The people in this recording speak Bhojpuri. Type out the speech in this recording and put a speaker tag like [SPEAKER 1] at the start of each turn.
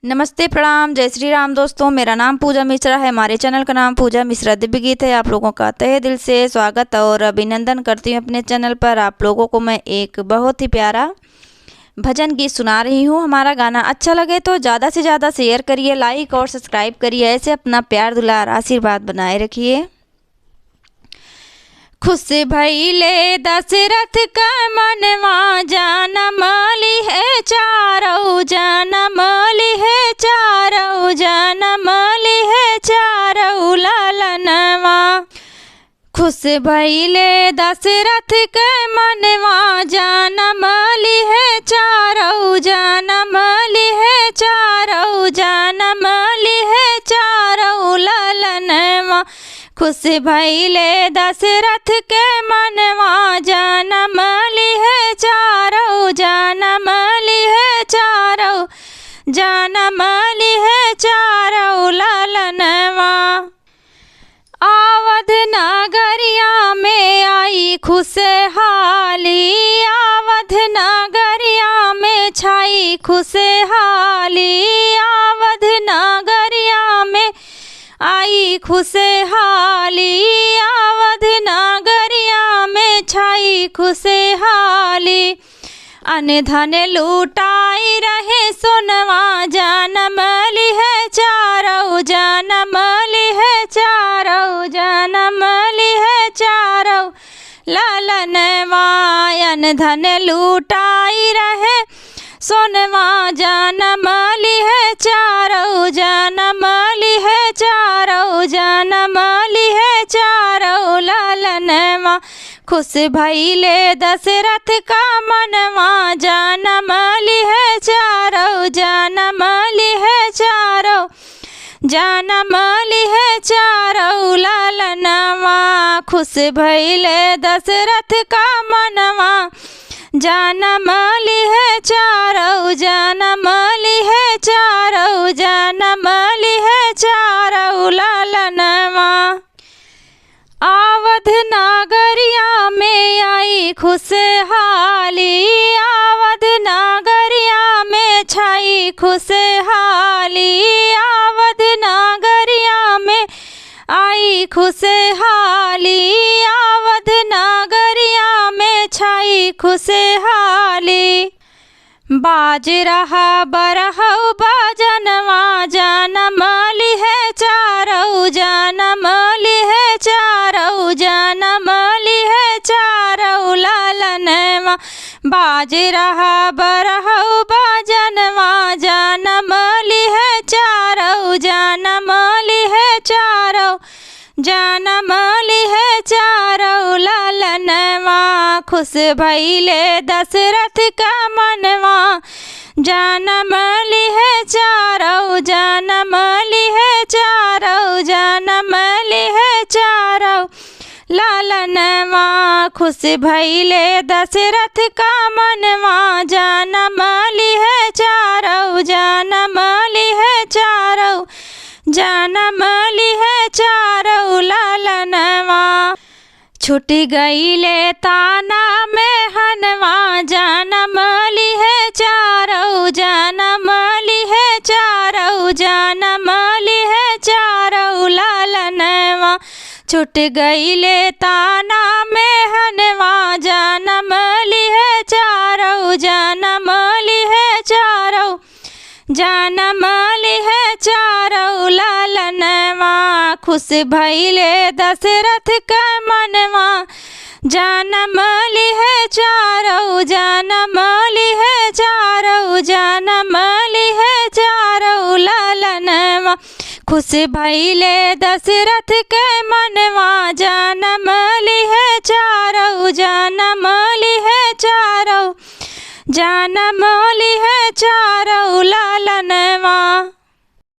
[SPEAKER 1] नमस्ते, प्रणाम, जय श्री राम दोस्तों। मेरा नाम पूजा मिश्रा है। हमारे चैनल का नाम पूजा मिश्रा दिव्य गीत है। आप लोगों का तहे दिल से स्वागत और अभिनंदन करती हूँ अपने चैनल पर। आप लोगों को मैं एक बहुत ही प्यारा भजन गीत सुना रही हूँ। हमारा गाना अच्छा लगे तो ज़्यादा से ज़्यादा शेयर करिए, लाइक और सब्सक्राइब करिए। ऐसे अपना प्यार दुलार आशीर्वाद बनाए रखिए। खुश भइले दशरथ का मनवा, जनम लिहे चारौ जनम लिहे चारौ जनम लिहे चारौ लालनवा। खुश भइले दशरथ के मनवा, जनम लिहे चारौ जनम लिहे चारौ जनम लिहे चारौ लालनवा। खुश भइले दशरथ के मनवा, जनम लिहे चारौ जनम लिहे चारौ जनम लिहे चारौ लालनवा। आवध नगरिया में आई खुशहाली, आवध नगरिया में छाई खुशहाली, आवध नगरिया में आई खुशहाली, आवध नगरिया में छाई खुशहाली। अन्न धन लूटाई रहे सोनवा, जनम लिहे चारौ जनम लिहे चारौ जनम लिहे चारौ लालनवा। अन्न धन लूटाई रहे सोनवा, जनम लिहे चारौ जनम लिहे चारौ जनम लिहे चारौ लालनवा। खुश भइले दशरथ का मनवा, जनम लिहे चारौ जनम लिहे चारौ जनम लिहे चारौ लालनवा। खुश भइले दशरथ का मनवा, जनम लिहे चारौ जनम लिहे चारौ जनम लिहे चारौ लालनवा। आवध नगरिया में आई खुशहाली, आवध नगरिया में छाई खुशहाली, आवध नगरिया में आई खुशहाली, आवध नगरिया में छाई खुशहाली। बाज रहा बरहौ बाजनवा, जनम लिहे चारौ जनम लिहे चारौ जनम लिहे चारौ लालनवा। बाज रहा बरहौ बाजनवा, जनम लिहे चारौ जनम लिहे चारौ जनम लिहे चारौ लालनवा। खुश भइले दशरथ का मनवा, जनम लिहे चारौ जनम लिहे चारौ जनम लिहे चारौ लालनवा। खुश भइले दशरथ का मनवा, जनम लिहे चारौ जनम लिहे चारौ जनम लिहे चारौ लालनवा। छूट गइले ताना में हनवा, जनम लिहे चारौ जनम लिहे चारौ जनम लिहे चारौ लालनवा। छूट गइले ताना में हनवा, जनम लिहे चारौ जनम लिहे चारौ जनम लिहे चारौ लालनवा। खुश भइले दशरथ का मनवा, जनम लिहे चारौ जनम लिहे चारौ जनम लिहे चारौ लालनवा। खुश भइले दशरथ के मनवा, जनम लिहे चारौ जनम लिहे चारौ जनम